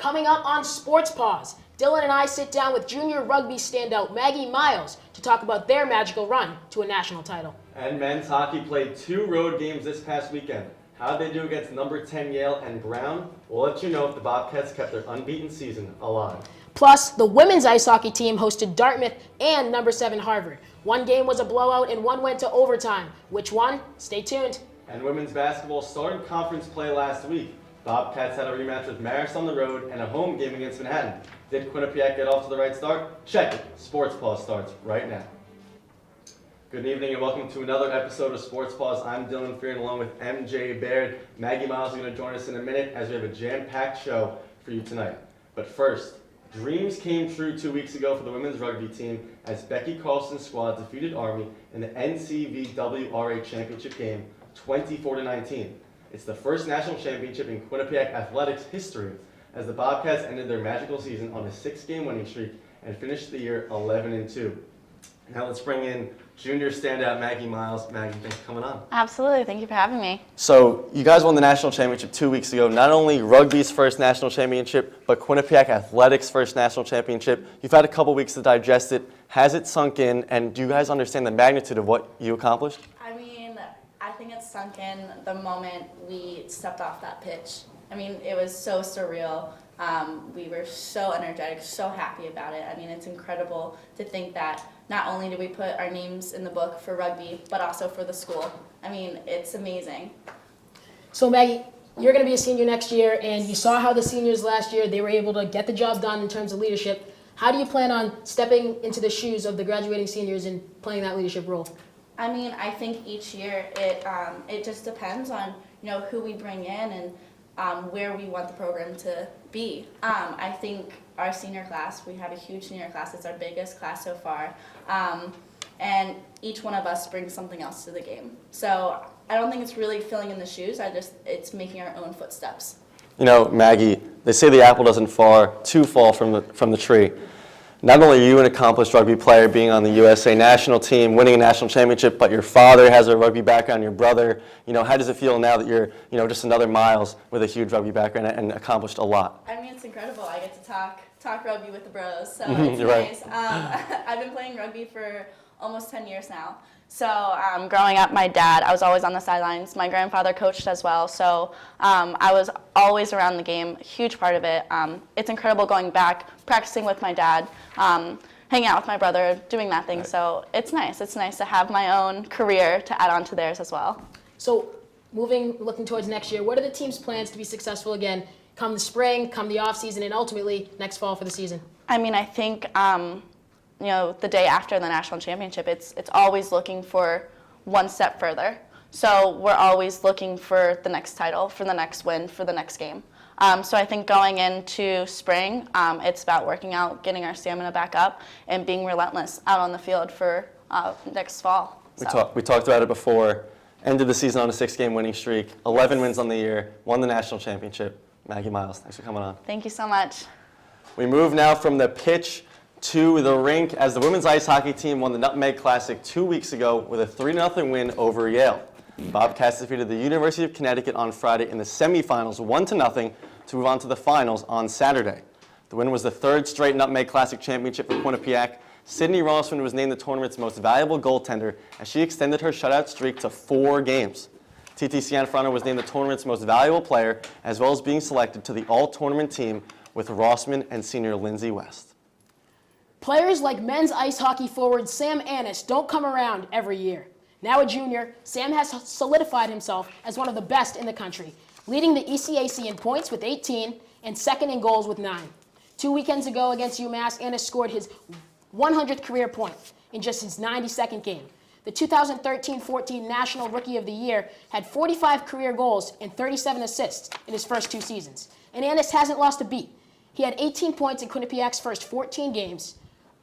Coming up on Sports Paws, Dylan and I sit down with junior rugby standout Maggie Myles to talk about their magical run to a national title. And men's hockey played 2 road games this past weekend. How'd they do against number 10 Yale and Brown? We'll let you know if the Bobcats kept their unbeaten season alive. Plus, the women's ice hockey team hosted Dartmouth and number 7 Harvard. One game was a blowout and one went to overtime. Which one? Stay tuned. And women's basketball started conference play last week. Bobcats had a rematch with Marist on the road and a home game against Manhattan. Did Quinnipiac get off to the right start? Check it. Sports Paws starts right now. Good evening and welcome to another episode of Sports Paws. I'm Dylan Fearon along with MJ Baird. Maggie Myles is going to join us in a minute as we have a jam-packed show for you tonight. But first, dreams came true 2 weeks ago for the women's rugby team as Becky Carlson's squad defeated Army in the NCVWRA championship game 24-19. It's the first national championship in Quinnipiac athletics history as the Bobcats ended their magical season on a 6-game winning streak and finished the year 11-2. Now let's bring in junior standout Maggie Myles. Maggie, thanks for coming on. Absolutely, thank you for having me. So you guys won the national championship 2 weeks ago. Not only rugby's first national championship, but Quinnipiac athletics' first national championship. You've had a couple weeks to digest it. Has it sunk in? And do you guys understand the magnitude of what you accomplished? I think it sunk in the moment we stepped off that pitch. It was so surreal. We were so energetic, so happy about it. It's incredible to think that not only did we put our names in the book for rugby, but also for the school. It's amazing. So Maggie, you're going to be a senior next year, and you saw how the seniors last year, they were able to get the job done in terms of leadership. How do you plan on stepping into the shoes of the graduating seniors and playing that leadership role? I think each year it just depends on who we bring in and where we want the program to be. I think our senior class, we have a huge senior class. It's our biggest class so far, and each one of us brings something else to the game. So I don't think it's really filling in the shoes. It's making our own footsteps. Maggie, they say the apple doesn't fall from the tree. Not only are you an accomplished rugby player, being on the USA national team, winning a national championship, but your father has a rugby background, your brother. How does it feel now that you're, just another Myles with a huge rugby background and accomplished a lot? It's incredible. I get to talk rugby with the bros, so it's nice. I've been playing rugby for almost 10 years now. So growing up, my dad, I was always on the sidelines. My grandfather coached as well, so I was always around the game, a huge part of it. It's incredible going back, practicing with my dad, hanging out with my brother, doing that thing. Right. So it's nice. It's nice to have my own career to add on to theirs as well. So looking towards next year, what are the team's plans to be successful again come the spring, come the off season, and ultimately next fall for the season? I think the day after the national championship, it's always looking for one step further. So we're always looking for the next title, for the next win, for the next game. So I think going into spring, it's about working out, getting our stamina back up, and being relentless out on the field for next fall. We talked about it before. Ended the season on a 6-game winning streak, 11 wins on the year, won the national championship. Maggie Myles, thanks for coming on. Thank you so much. We move now from the pitch to the rink as the women's ice hockey team won the Nutmeg Classic 2 weeks ago with a 3-0 win over Yale. Bobcats defeated the University of Connecticut on Friday in the semifinals 1-0 to move on to the finals on Saturday. The win was the 3rd straight Nutmeg Classic championship for Quinnipiac. Sydney Rossman was named the tournament's most valuable goaltender as she extended her shutout streak to 4 games. TT Cianfrano was named the tournament's most valuable player as well as being selected to the all-tournament team with Rossman and senior Lindsay West. Players like men's ice hockey forward Sam Annis don't come around every year. Now a junior, Sam has solidified himself as one of the best in the country, leading the ECAC in points with 18 and second in goals with 9. 2 weekends ago against UMass, Annis scored his 100th career point in just his 92nd game. The 2013-14 National Rookie of the Year had 45 career goals and 37 assists in his first 2 seasons. And Annis hasn't lost a beat. He had 18 points in Quinnipiac's first 14 games.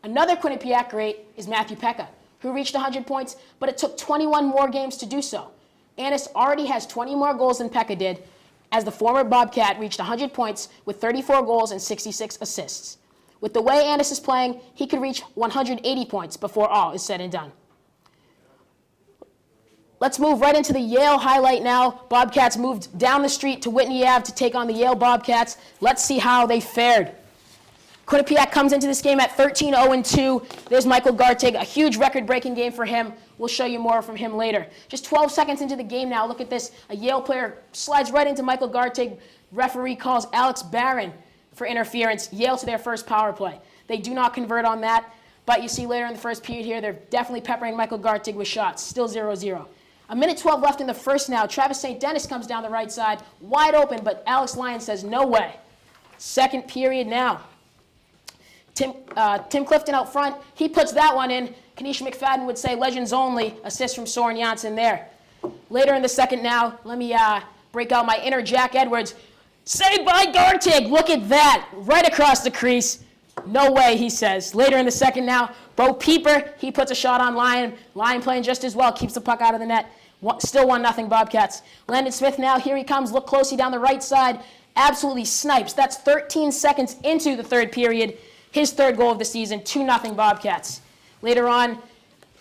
Another Quinnipiac great is Matthew Pekka, who reached 100 points, but it took 21 more games to do so. Annis already has 20 more goals than Pekka did, as the former Bobcat reached 100 points with 34 goals and 66 assists. With the way Annis is playing, he could reach 180 points before all is said and done. Let's move right into the Yale highlight now. Bobcats moved down the street to Whitney Ave to take on the Yale Bobcats. Let's see how they fared. Quinnipiac comes into this game at 13-0-2. There's Michael Gartig, a huge record-breaking game for him. We'll show you more from him later. Just 12 seconds into the game now. Look at this. A Yale player slides right into Michael Gartig. Referee calls Alex Barron for interference. Yale to their first power play. They do not convert on that, but you see later in the first period here, they're definitely peppering Michael Gartig with shots. Still 0-0. A minute 12 left in the first now. Travis St. Dennis comes down the right side, wide open, but Alex Lyon says no way. Second period now. Tim Clifton out front, he puts that one in. Kanisha McFadden would say legends only, assist from Soren Janssen there. Later in the second now, let me break out my inner Jack Edwards. Saved by Gartig, look at that, right across the crease. No way, he says. Later in the second now, Bo Pieper, he puts a shot on Lyon. Lyon playing just as well, keeps the puck out of the net. Still 1-0 Bobcats. Landon Smith now, here he comes, look closely down the right side. Absolutely snipes. That's 13 seconds into the third period. His third goal of the season, 2-0 Bobcats. Later on,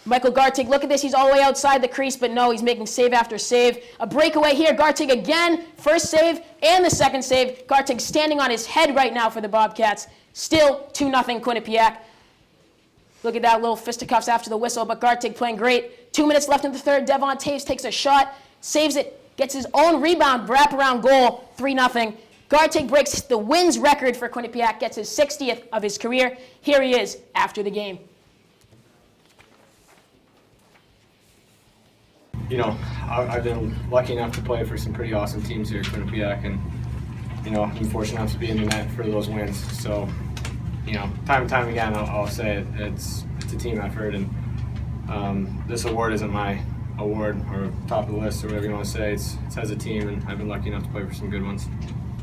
Michael Gartig, look at this, he's all the way outside the crease, but no, he's making save after save. A breakaway here, Gartig again, first save and the second save. Gartig standing on his head right now for the Bobcats. Still 2-0 Quinnipiac. Look at that, little fisticuffs after the whistle, but Gartig playing great. 2 minutes left in the third, Devon Taves takes a shot, saves it, gets his own rebound, wraparound goal, 3-0. Gartig breaks the wins record for Quinnipiac, gets his 60th of his career. Here he is after the game. You know, I've been lucky enough to play for some pretty awesome teams here at Quinnipiac, and, you know, I'm fortunate enough to be in the net for those wins. So, you know, time and time again, I'll say it's a team effort, and this award isn't my award or top of the list or whatever you want to say. It's as a team, and I've been lucky enough to play for some good ones.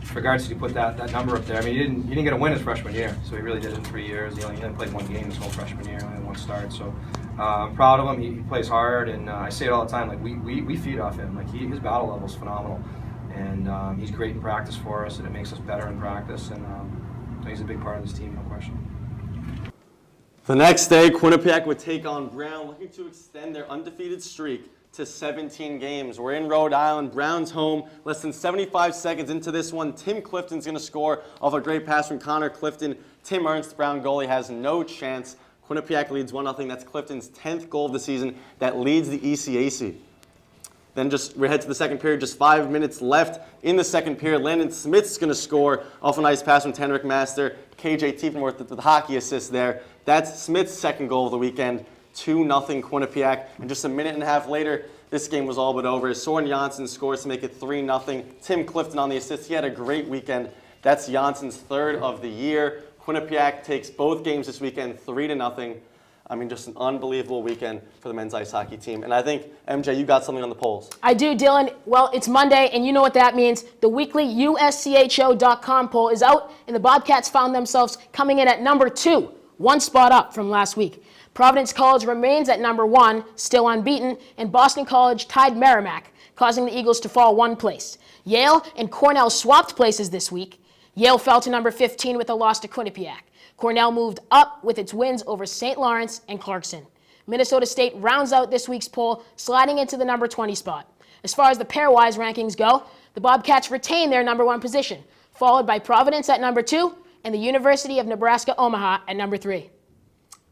With regards to you put that number up there, I mean, you didn't get a win his freshman year, so he really did it in 3 years. He only played one game his whole freshman year, only one start. So I'm proud of him. He plays hard, and I say it all the time. Like we feed off him. Like his battle level is phenomenal, and he's great in practice for us, and it makes us better in practice. And he's a big part of this team, no question. The next day, Quinnipiac would take on Brown, looking to extend their undefeated streak to 17 games. We're in Rhode Island, Brown's home. Less than 75 seconds into this one, Tim Clifton's going to score off a great pass from Connor Clifton. Tim Ernst, Brown goalie, has no chance. Quinnipiac leads 1-0. That's Clifton's 10th goal of the season. That leads the ECAC. Then we head to the second period, just 5 minutes left in the second period. Landon Smith's going to score off a nice pass from Tenrick Master. KJ Tiefenworth with the hockey assist there. That's Smith's second goal of the weekend. 2-0 Quinnipiac. And just a minute and a half later, this game was all but over. Soren Janssen scores to make it 3-0. Tim Clifton on the assist. He had a great weekend. That's Janssen's third of the year. Quinnipiac takes both games this weekend 3-0. I mean, just an unbelievable weekend for the men's ice hockey team. And I think, MJ, you got something on the polls. I do, Dylan. Well, it's Monday, and you know what that means. The weekly USCHO.com poll is out, and the Bobcats found themselves coming in at number 2, one spot up from last week. Providence College remains at number 1, still unbeaten, and Boston College tied Merrimack, causing the Eagles to fall 1 place. Yale and Cornell swapped places this week. Yale fell to number 15 with a loss to Quinnipiac. Cornell moved up with its wins over St. Lawrence and Clarkson. Minnesota State rounds out this week's poll, sliding into the number 20 spot. As far as the pairwise rankings go, the Bobcats retain their number 1 position, followed by Providence at number 2 and the University of Nebraska-Omaha at number 3.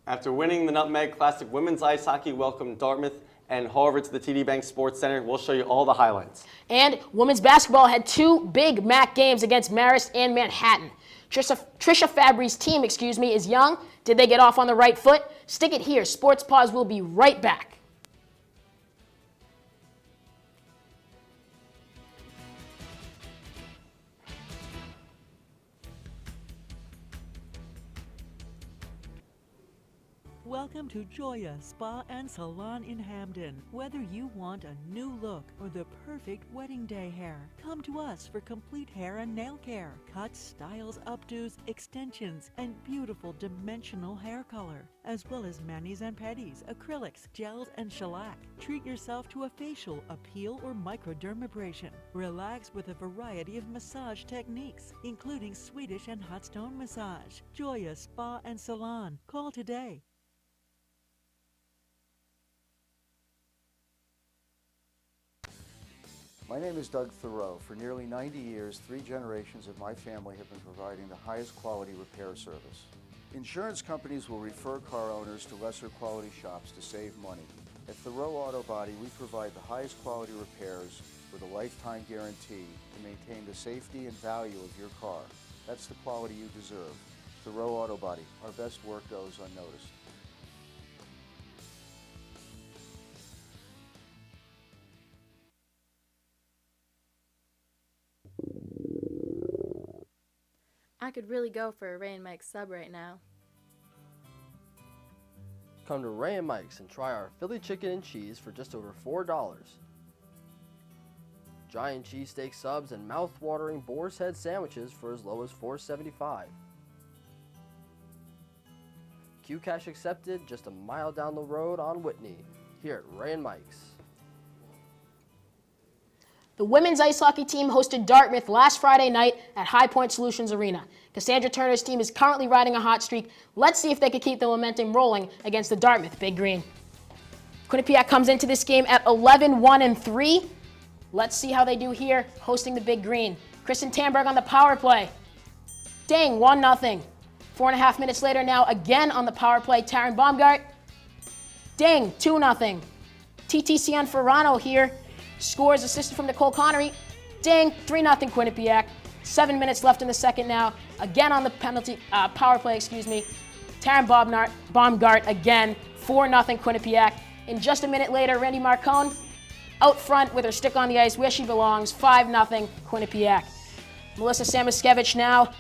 After winning the Nutmeg Classic Women's Ice Hockey welcomed Dartmouth and Harvard to the TD Bank Sports Center. We'll show you all the highlights. And women's basketball had 2 big MAC games against Marist and Manhattan. Trisha Fabry's team, is young. Did they get off on the right foot? Stick it here. Sports Paws will be right back. Welcome to Joya Spa and Salon in Hamden. Whether you want a new look or the perfect wedding day hair, come to us for complete hair and nail care. Cuts, styles, updos, extensions, and beautiful dimensional hair color, as well as manis and pedis, acrylics, gels, and shellac. Treat yourself to a facial, a peel, or microdermabrasion. Relax with a variety of massage techniques, including Swedish and hot stone massage. Joya Spa and Salon. Call today. My name is Doug Thoreau. For nearly 90 years, 3 generations of my family have been providing the highest quality repair service. Insurance companies will refer car owners to lesser quality shops to save money. At Thoreau Auto Body, we provide the highest quality repairs with a lifetime guarantee to maintain the safety and value of your car. That's the quality you deserve. Thoreau Auto Body, our best work goes unnoticed. I could really go for a Ray and Mike sub right now. Come to Ray and Mike's and try our Philly chicken and cheese for just over $4. Giant cheesesteak subs and mouth-watering boar's head sandwiches for as low as $4.75. Q-Cash accepted just a mile down the road on Whitney, here at Ray and Mike's. The women's ice hockey team hosted Dartmouth last Friday night at High Point Solutions Arena. Cassandra Turner's team is currently riding a hot streak. Let's see if they can keep the momentum rolling against the Dartmouth Big Green. Quinnipiac comes into this game at 11-1-3. Let's see how they do here hosting the Big Green. Kristen Tamberg on the power play. Dang, 1-0. 4.5 minutes later now, again on the power play, Taryn Baumgart. Dang, 2-0. TTC on Fearon here. Scores assisted from Nicole Connery. Dang, 3-0 Quinnipiac. 7 minutes left in the second now. Again on the power play, Taryn Baumgart again. 4-0 Quinnipiac. And just a minute later, Randy Marcone out front with her stick on the ice where she belongs. 5-0 Quinnipiac. Melissa Samiskevich now.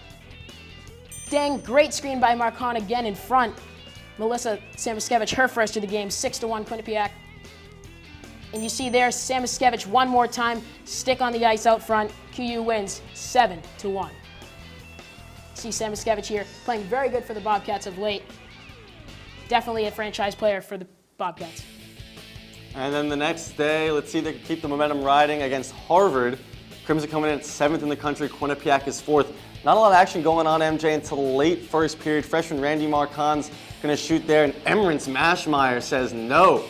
Dang, great screen by Marcone again in front. Melissa Samiskevich, her first of the game, 6-1 Quinnipiac. And you see there, Samiskevich one more time, stick on the ice out front. QU wins 7-1. See Samiskevich here playing very good for the Bobcats of late. Definitely a franchise player for the Bobcats. And then the next day, let's see if they can keep the momentum riding against Harvard. Crimson coming in at 7th in the country. Quinnipiac is 4th. Not a lot of action going on, MJ, until late first period. Freshman Randy Marcon's going to shoot there, and Emerence Mashmeyer says no.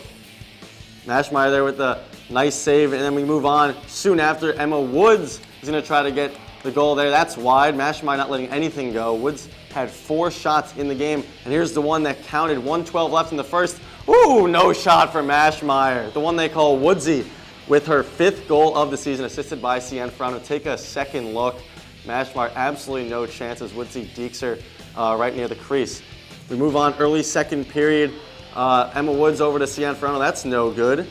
Mashmeyer there with the nice save, and then we move on. Soon after, Emma Woods is going to try to get the goal there. That's wide. Mashmeyer not letting anything go. Woods had 4 shots in the game, and here's the one that counted. 1:12 left in the first. Ooh, no shot for Mashmeyer. The one they call Woodsy with her 5th goal of the season, assisted by Cian Fearon. Take a second look. Mashmeyer, absolutely no chances. Woodsy dekes her right near the crease. We move on, early second period. Emma Woods over to Cian Fearon. That's no good.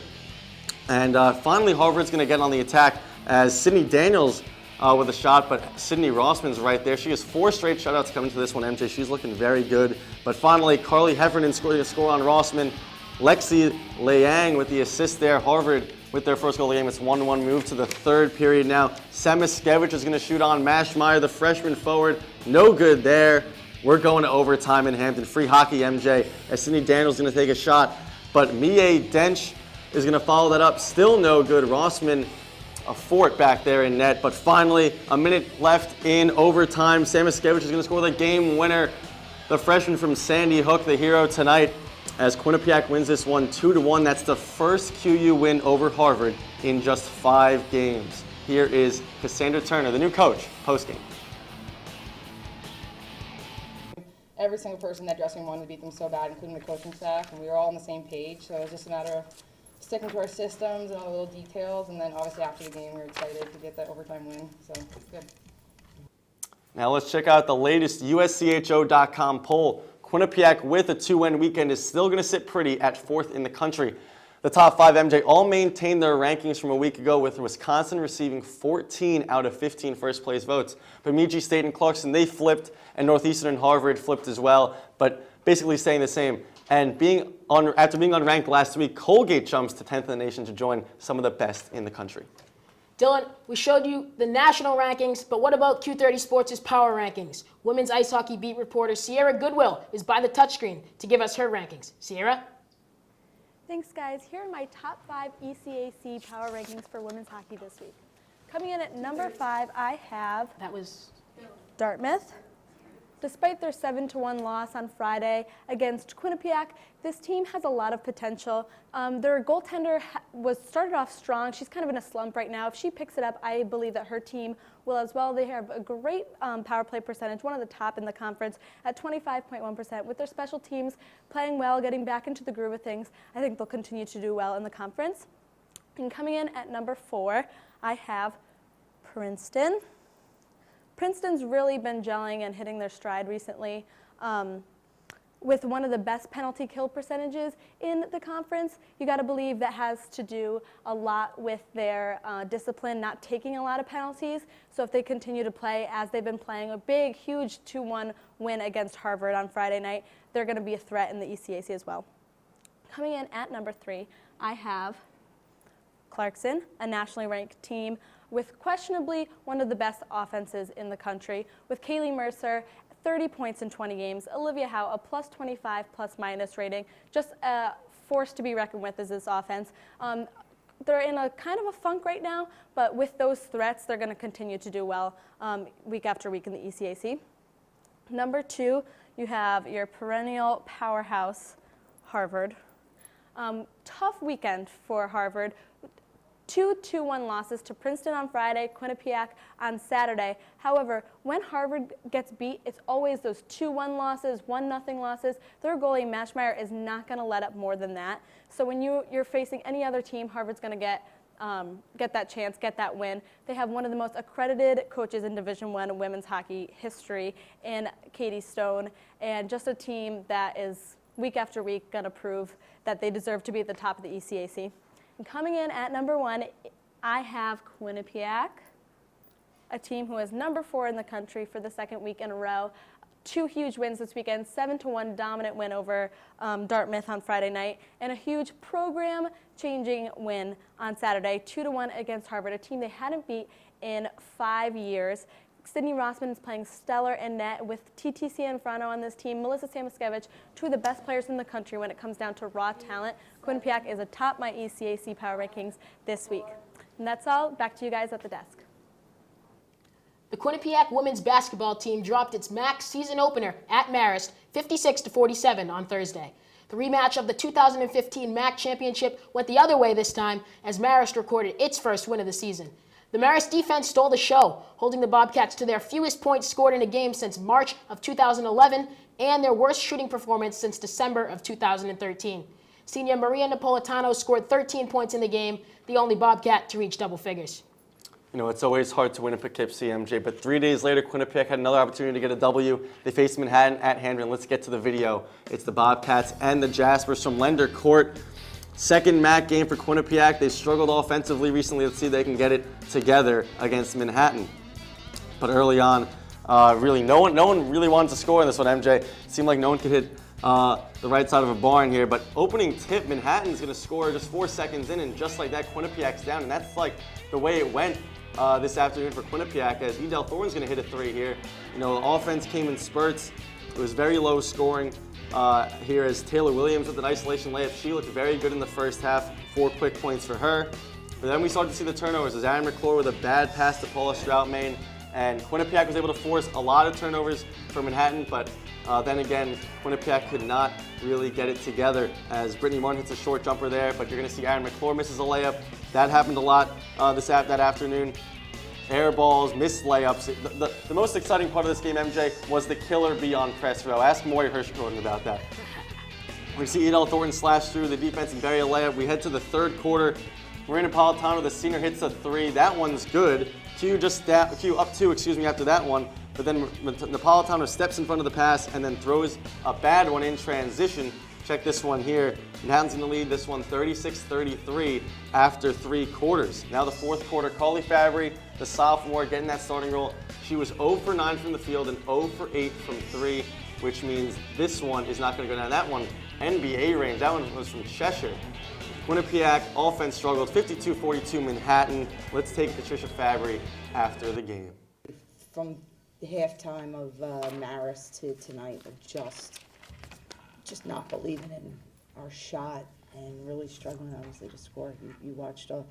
And finally, Harvard's going to get on the attack as Sydney Daniels with a shot, but Sydney Rossman's right there. She has 4 straight shutouts coming to this one, MJ. She's looking very good. But finally, Carly Heffernan scoring a score on Rossman. Lexi Liang with the assist there. Harvard with their first goal of the game. It's 1-1. Move to the third period now. Samiskevich is going to shoot on Mashmeyer, the freshman forward. No good there. We're going to overtime in Hampton. Free hockey, MJ, as Sydney Daniels is going to take a shot. But Mie Dench is going to follow that up. Still no good. Rossman, a fort back there in net. But finally, a minute left in overtime. Samiskevich is going to score the game winner. The freshman from Sandy Hook, the hero tonight, as Quinnipiac wins this one 2-1. That's the first QU win over Harvard in just 5 games. Here is Cassandra Turner, the new coach, postgame. Every single person in that dressing room wanted to beat them so bad, including the coaching staff, and we were all on the same page. So it was just a matter of sticking to our systems and all the little details, and then obviously after the game we were excited to get that overtime win. So it's good. Now let's check out the latest USCHO.com poll. Quinnipiac with a 2-win weekend is still going to sit pretty at 4th in the country. The top 5, MJ, all maintain their rankings from a week ago, with Wisconsin receiving 14 out of 15 first-place votes. Bemidji State and Clarkson, they flipped, and Northeastern and Harvard flipped as well, but basically staying the same. And after being unranked last week, Colgate jumps to 10th in the nation to join some of the best in the country. Dylan, we showed you the national rankings, but what about Q30 Sports' power rankings? Women's ice hockey beat reporter Sierra Goodwill is by the touchscreen to give us her rankings. Sierra? Thanks, guys. Here are my top 5 ECAC power rankings for women's hockey this week. Coming in at number 5, I have That was Dartmouth. Despite their 7-1 loss on Friday against Quinnipiac, this team has a lot of potential. Their goaltender started off strong. She's kind of in a slump right now. If she picks it up, I believe that her team will as well. They have a great power play percentage, one of the top in the conference at 25.1%. With their special teams playing well, getting back into the groove of things, I think they'll continue to do well in the conference. And coming in at number 4, I have Princeton. Princeton's really been gelling and hitting their stride recently with one of the best penalty kill percentages in the conference. You got to believe that has to do a lot with their discipline, not taking a lot of penalties. So if they continue to play as they've been playing, a big, huge 2-1 win against Harvard on Friday night, they're going to be a threat in the ECAC as well. Coming in at number 3, I have Clarkson, a nationally ranked team with questionably one of the best offenses in the country, with Kaylee Mercer, 30 points in 20 games, Olivia Howe, a +25 plus-minus rating. Just a force to be reckoned with is this offense. They're in a kind of a funk right now, but with those threats, they're going to continue to do well week after week in the ECAC. Number 2, you have your perennial powerhouse, Harvard. Tough weekend for Harvard. 2 2-1 losses to Princeton on Friday, Quinnipiac on Saturday. However, when Harvard gets beat, it's always those 2-1 losses, 1-0 losses. Their goalie, Matchmeyer, is not going to let up more than that. So when you're facing any other team, Harvard's going to get that chance, get that win. They have one of the most accredited coaches in Division I women's hockey history in Katie Stone, and just a team that is week after week going to prove that they deserve to be at the top of the ECAC. And coming in at number 1, I have Quinnipiac, a team who is number 4 in the country for the second week in a row. 2 huge wins this weekend, 7-1 dominant win over Dartmouth on Friday night, and a huge program-changing win on Saturday, 2-1 against Harvard, a team they hadn't beat in 5 years. Sydney Rossman is playing stellar in net with TT Cianfrano on this team. Melissa Samoskevich, 2 of the best players in the country when it comes down to raw talent. Quinnipiac is atop my ECAC power rankings this week. And that's all. Back to you guys at the desk. The Quinnipiac women's basketball team dropped its MAC season opener at Marist 56-47 on Thursday. The rematch of the 2015 MAC championship went the other way this time as Marist recorded its first win of the season. The Marist defense stole the show, holding the Bobcats to their fewest points scored in a game since March of 2011 and their worst shooting performance since December of 2013. Senior Maria Napolitano scored 13 points in the game, the only Bobcat to reach double figures. You know, it's always hard to win in Poughkeepsie, MJ, but 3 days later, Quinnipiac had another opportunity to get a W. They faced Manhattan at Hamden. Let's get to the video. It's the Bobcats and the Jaspers from Lender Court. Second MAC game for Quinnipiac. They struggled offensively recently. Let's see if they can get it together against Manhattan. But early on, really, no one really wanted to score in this one, MJ. It seemed like no one could hit the right side of a barn here. But opening tip, Manhattan's going to score just 4 seconds in, and just like that, Quinnipiac's down. And that's like the way it went this afternoon for Quinnipiac, as Edel Thorne's going to hit a 3 here. You know, the offense came in spurts. It was very low scoring. Here is Taylor Williams with an isolation layup. She looked very good in the first half. 4 quick points for her. But then we started to see the turnovers as Aaron McClure with a bad pass to Paula Stroutmain. And Quinnipiac was able to force a lot of turnovers for Manhattan, but then again, Quinnipiac could not really get it together as Brittany Martin hits a short jumper there, but you're going to see Aaron McClure misses a layup. That happened a lot that afternoon. Air balls, missed layups. The most exciting part of this game, MJ, was the killer bee on press row. Ask Maury Hirschgordon about that. We see Edel Thornton slash through the defense and bury a layup. We head to the third quarter. Maria Napolitano, the senior, hits a 3. That one's good. Q up 2, after that one. But then Napolitano steps in front of the pass and then throws a bad one in transition. Check this one here. Manhattan's going to lead this one 36-33 after 3 quarters. Now the fourth quarter, Carly Fabry, the sophomore, getting that starting role. She was 0 for 9 from the field and 0 for 8 from 3, which means this one is not going to go down. That one, NBA range. That one was from Cheshire. Quinnipiac offense struggled, 52-42 Manhattan. Let's take Patricia Fabry after the game. From the halftime of Marist to tonight, of just not believing in our shot and really struggling, obviously, to score. You watched a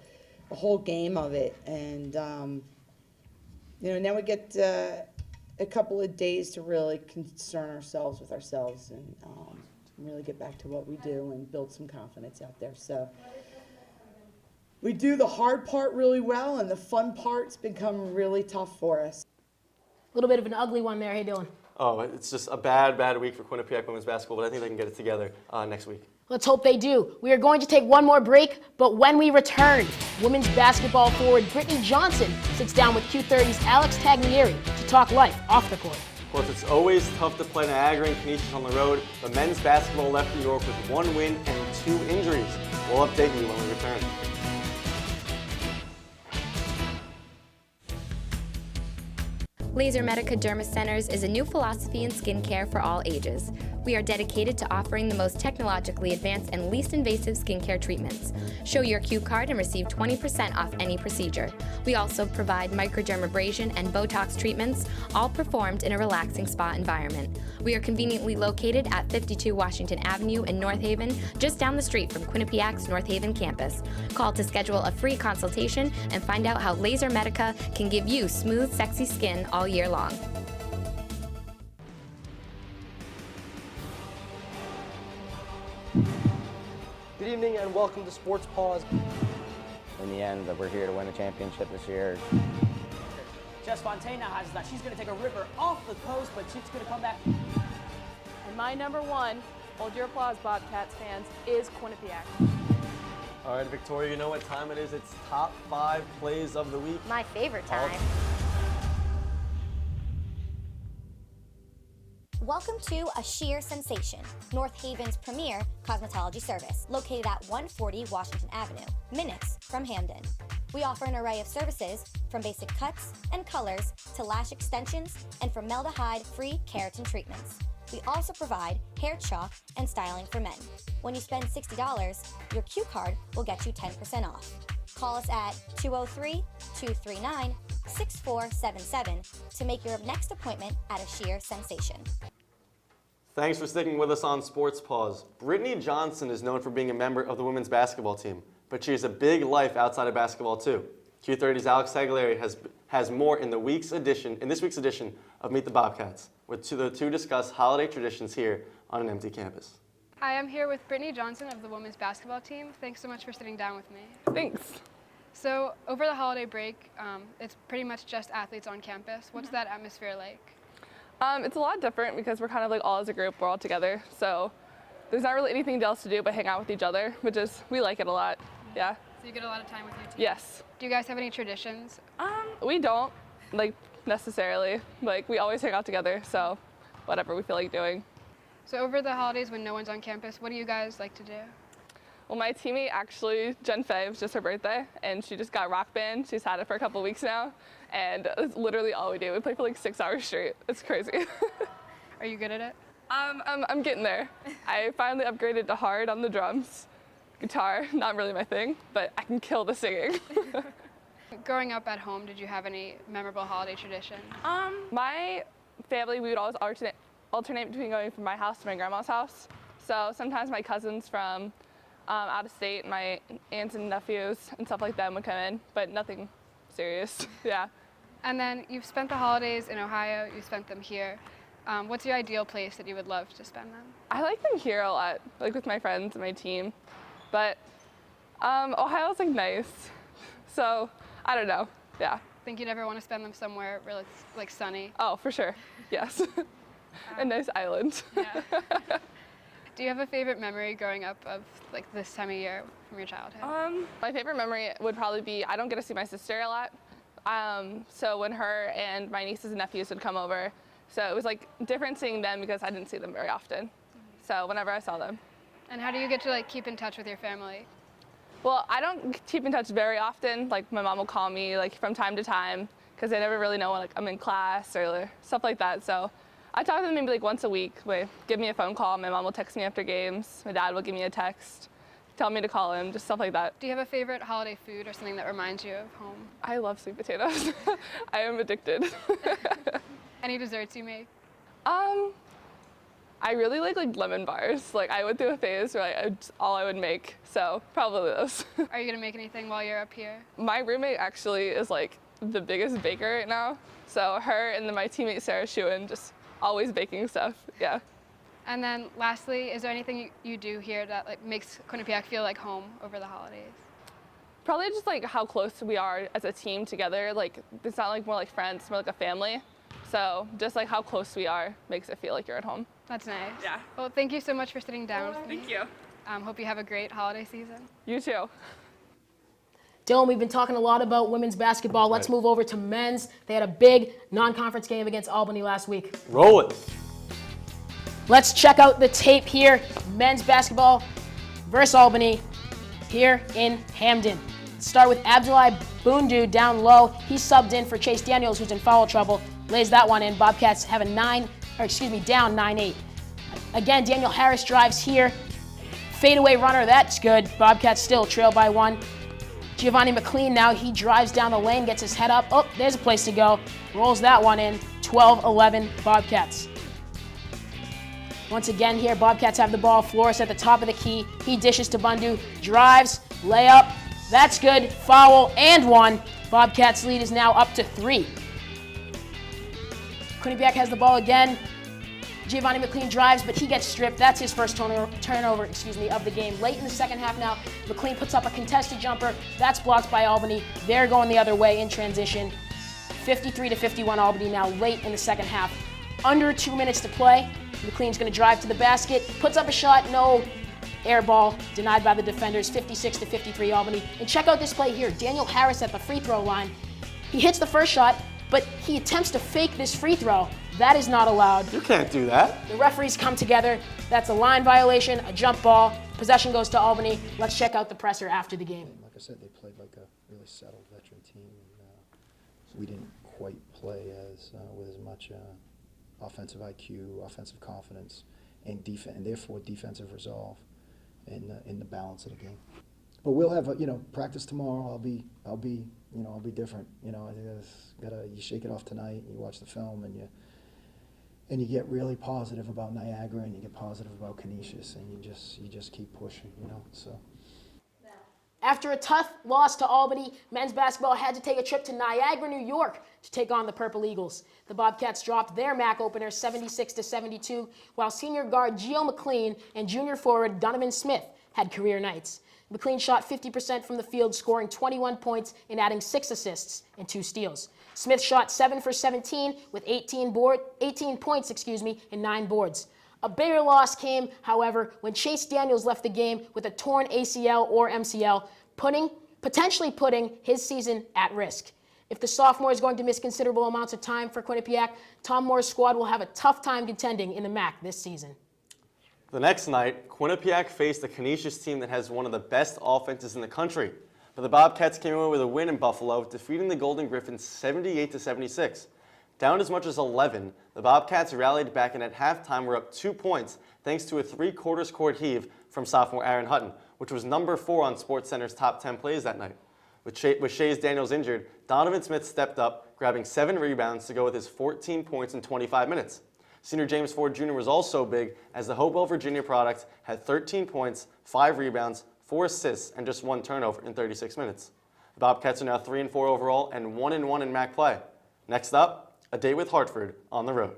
whole game of it, and then we get a couple of days to really concern ourselves with ourselves and really get back to what we do and build some confidence out there. So we do the hard part really well, and the fun part's become really tough for us. A little bit of an ugly one there. How you doing? Oh, it's just a bad week for Quinnipiac women's basketball, but I think they can get it together next week. Let's hope they do. We are going to take one more break, but when we return, women's basketball forward Brittany Johnson sits down with Q30's Alex Taglieri to talk life off the court. Of course, it's always tough to play Niagara and Canisius on the road, but men's basketball left New York with 1 win and 2 injuries. We'll update you when we return. Laser Medica Derma Centers is a new philosophy in skincare for all ages. We are dedicated to offering the most technologically advanced and least invasive skincare treatments. Show your Q card and receive 20% off any procedure. We also provide microdermabrasion and Botox treatments, all performed in a relaxing spa environment. We are conveniently located at 52 Washington Avenue in North Haven, just down the street from Quinnipiac's North Haven campus. Call to schedule a free consultation and find out how Laser Medica can give you smooth, sexy skin all year long. Good evening and welcome to Sports Paws. In the end, we're here to win a championship this year. Jess Fontaine now has that. She's going to take a ripper off the post, but she's going to come back. And my number one, hold your applause, Bobcats fans, is Quinnipiac. All right, Victoria, you know what time it is. It's top 5 plays of the week. My favorite time. Welcome to A Sheer Sensation, North Haven's premier cosmetology service, located at 140 Washington Avenue, minutes from Hamden. We offer an array of services, from basic cuts and colors to lash extensions and formaldehyde-free keratin treatments. We also provide hair chalk and styling for men. When you spend $60, your Q card will get you 10% off. Call us at 203-239-6477 to make your next appointment at A Sheer Sensation. Thanks for sticking with us on Sports Paws. Brittany Johnson is known for being a member of the women's basketball team, but she has a big life outside of basketball too. Q30's Alex Taglieri has more in this week's edition of Meet the Bobcats, with the two discuss holiday traditions here on an empty campus. Hi, I'm here with Brittany Johnson of the women's basketball team. Thanks so much for sitting down with me. Thanks. So over the holiday break, it's pretty much just athletes on campus. What's that atmosphere like? It's a lot different because we're kind of like all as a group, we're all together. So there's not really anything else to do but hang out with each other, we like it a lot, yeah. So you get a lot of time with your team? Yes. Do you guys have any traditions? We don't, necessarily. We always hang out together, so whatever we feel like doing. So over the holidays when no one's on campus, what do you guys like to do? Well, my teammate actually, Jen Faye, it was just her birthday, and she just got Rock Band. She's had it for a couple weeks now, and it's literally all we do. We play for 6 hours straight. It's crazy. Are you good at it? I'm getting there. I finally upgraded to hard on the drums. Guitar, not really my thing, but I can kill the singing. Growing up at home, did you have any memorable holiday traditions? My family, we would always alternate between going from my house to my grandma's house. So sometimes my cousins from out of state, my aunts and nephews and stuff like that would come in, but nothing serious, yeah. And then you've spent the holidays in Ohio, you spent them here. What's your ideal place that you would love to spend them? I like them here a lot, with my friends and my team, but Ohio's nice, so I don't know, yeah. Think you'd ever want to spend them somewhere really sunny? Oh, for sure, yes. A nice island. Yeah. Do you have a favorite memory growing up of this time of year from your childhood? My favorite memory would probably be, I don't get to see my sister a lot. So when her and my nieces and nephews would come over, so it was different seeing them because I didn't see them very often. So whenever I saw them. And how do you get to keep in touch with your family? Well, I don't keep in touch very often. My mom will call me from time to time because I never really know when I'm in class or stuff like that. So I talk to them maybe once a week. Give me a phone call. My mom will text me after games. My dad will give me a text, tell me to call him, just stuff like that. Do you have a favorite holiday food or something that reminds you of home? I love sweet potatoes. I am addicted. Any desserts you make? I really like lemon bars. I went through a phase where all I would make, so probably those. Are you gonna make anything while you're up here? My roommate actually is the biggest baker right now. So her and then my teammate Sarah Schuin just always baking stuff, yeah. And then lastly, is there anything you do here that like makes Quinnipiac feel like home over the holidays? Probably just like how close we are as a team together. Like it's not like more like friends, it's more like a family. So just like how close we are makes it feel like you're at home. That's nice. Yeah. Well, thank you so much for sitting down with me. Thank you. Hope you have a great holiday season. You too. Dylan, we've been talking a lot about women's basketball. Let's move over to men's. They had a big non-conference game against Albany last week. Roll it. Let's check out the tape here. Men's basketball versus Albany here in Hamden. Start with Abdullah Bundu down low. He subbed in for Chase Daniels, who's in foul trouble. Lays that one in. Bobcats have down 9-8. Again, Daniel Harris drives here. Fadeaway runner, that's good. Bobcats still trail by 1. Giovanni McLean now, he drives down the lane, gets his head up. Oh, there's a place to go. Rolls that one in. 12-11 Bobcats. Once again here, Bobcats have the ball. Flores at the top of the key. He dishes to Bundu. Drives, layup. That's good. Foul and 1. Bobcats lead is now up to 3. Quinnipiac has the ball again. Giovanni McLean drives, but he gets stripped. That's his first turnover of the game. Late in the second half now, McLean puts up a contested jumper. That's blocked by Albany. They're going the other way in transition. 53-51 Albany now late in the second half. Under 2 minutes to play. McLean's going to drive to the basket, puts up a shot, no. Air ball denied by the defenders, 56-53 Albany. And check out this play here. Daniel Harris at the free throw line. He hits the first shot, but he attempts to fake this free throw. That is not allowed. You can't do that. The referees come together. That's a line violation, a jump ball. Possession goes to Albany. Let's check out the presser after the game. Like I said, they played like a really settled veteran team. And, we didn't quite play with as much offensive IQ, offensive confidence, and therefore defensive resolve in the balance of the game. But we'll have practice tomorrow. I'll be different. I think you shake it off tonight. You watch the film and you get really positive about Niagara and you get positive about Canisius and you just keep pushing. So. After a tough loss to Albany, men's basketball had to take a trip to Niagara, New York to take on the Purple Eagles. The Bobcats dropped their MAC opener 76-72, while senior guard Gio McLean and junior forward Donovan Smith had career nights. McLean shot 50% from the field, scoring 21 points and adding 6 assists and 2 steals. Smith shot 7 for 17 with 18 points, and 9 boards. A bigger loss came, however, when Chase Daniels left the game with a torn ACL or MCL, potentially putting his season at risk. If the sophomore is going to miss considerable amounts of time for Quinnipiac, Tom Moore's squad will have a tough time contending in the MAC this season. The next night, Quinnipiac faced a Canisius team that has one of the best offenses in the country. But the Bobcats came away with a win in Buffalo, defeating the Golden Griffins 78-76. Down as much as 11, the Bobcats rallied back and at halftime were up 2 points thanks to a 3/4 court heave from sophomore Aaron Hutton, which was number 4 on SportsCenter's top 10 plays that night. With Chase Daniels injured, Donovan Smith stepped up, grabbing 7 rebounds to go with his 14 points in 25 minutes. Senior James Ford Jr. was also big as the Hopewell, Virginia product had 13 points, 5 rebounds, 4 assists, and just 1 turnover in 36 minutes. The Bobcats are now 3-4 overall and 1-1 in MAC play. Next up, a date with Hartford on the road.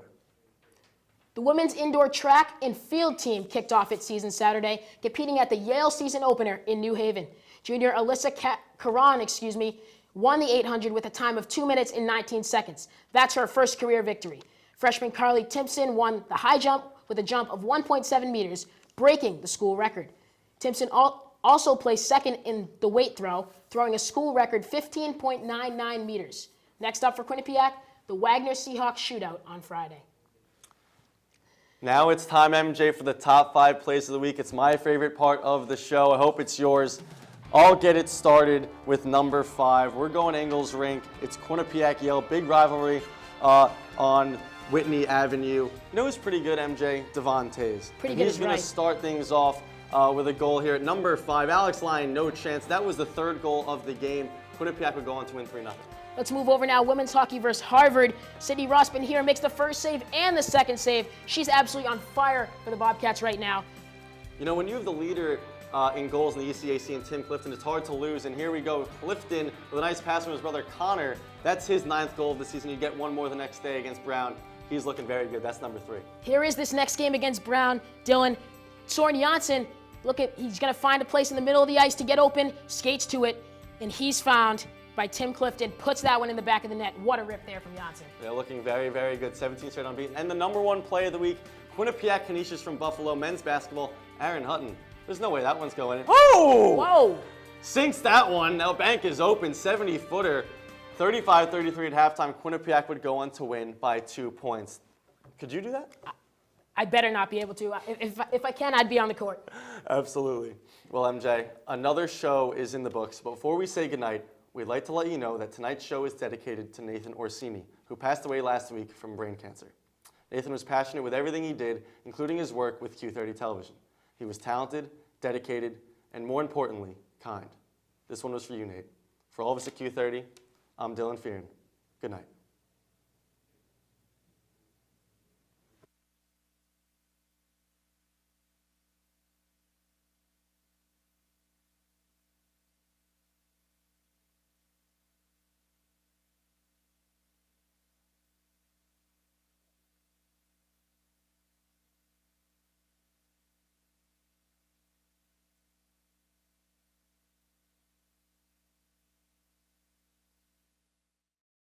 The women's indoor track and field team kicked off its season Saturday, competing at the Yale season opener in New Haven. Junior Alyssa Caron, won the 800 with a time of 2 minutes and 19 seconds. That's her first career victory. Freshman Carly Timpson won the high jump with a jump of 1.7 meters, breaking the school record. Timpson also placed second in the weight throw, throwing a school record 15.99 meters. Next up for Quinnipiac, the Wagner Seahawks shootout on Friday. Now it's time, MJ, for the top 5 plays of the week. It's my favorite part of the show. I hope it's yours. I'll get it started with number 5. We're going Ingalls Rink. It's Quinnipiac-Yale, big rivalry on Whitney Avenue. You know who's pretty good, MJ? Devon Tays. Pretty good, He's going to start things off with a goal here at number 5. Alex Lyon, no chance. That was the 3rd goal of the game. Quinnipiac would go on to win 3-0. Let's move over now. Women's hockey versus Harvard. Sydney Rossman here makes the first save and the second save. She's absolutely on fire for the Bobcats right now. You know, when you have the leader in goals in the ECAC, and Tim Clifton. It's hard to lose, and here we go. Clifton with a nice pass from his brother Connor. That's his 9th goal of the season. You get one more the next day against Brown. He's looking very good. That's number 3. Here is this next game against Brown. Dylan, Soren Janssen, he's going to find a place in the middle of the ice to get open, skates to it, and he's found by Tim Clifton, puts that one in the back of the net. What a rip there from Janssen. They're looking very, very good. 17 straight unbeaten. And the number 1 play of the week, Quinnipiac Canisius from Buffalo, men's basketball, Aaron Hutton. There's no way that one's going in. Oh! Whoa! Sinks that one. Now bank is open, 70-footer. 35-33 at halftime. Quinnipiac would go on to win by 2 points. Could you do that? I better not be able to. If I can, I'd be on the court. Absolutely. Well, MJ, another show is in the books. But before we say goodnight, we'd like to let you know that tonight's show is dedicated to Nathan Orsini, who passed away last week from brain cancer. Nathan was passionate with everything he did, including his work with Q30 Television. He was talented, dedicated, and more importantly, kind. This one was for you, Nate. For all of us at Q30, I'm Dylan Fearon. Good night.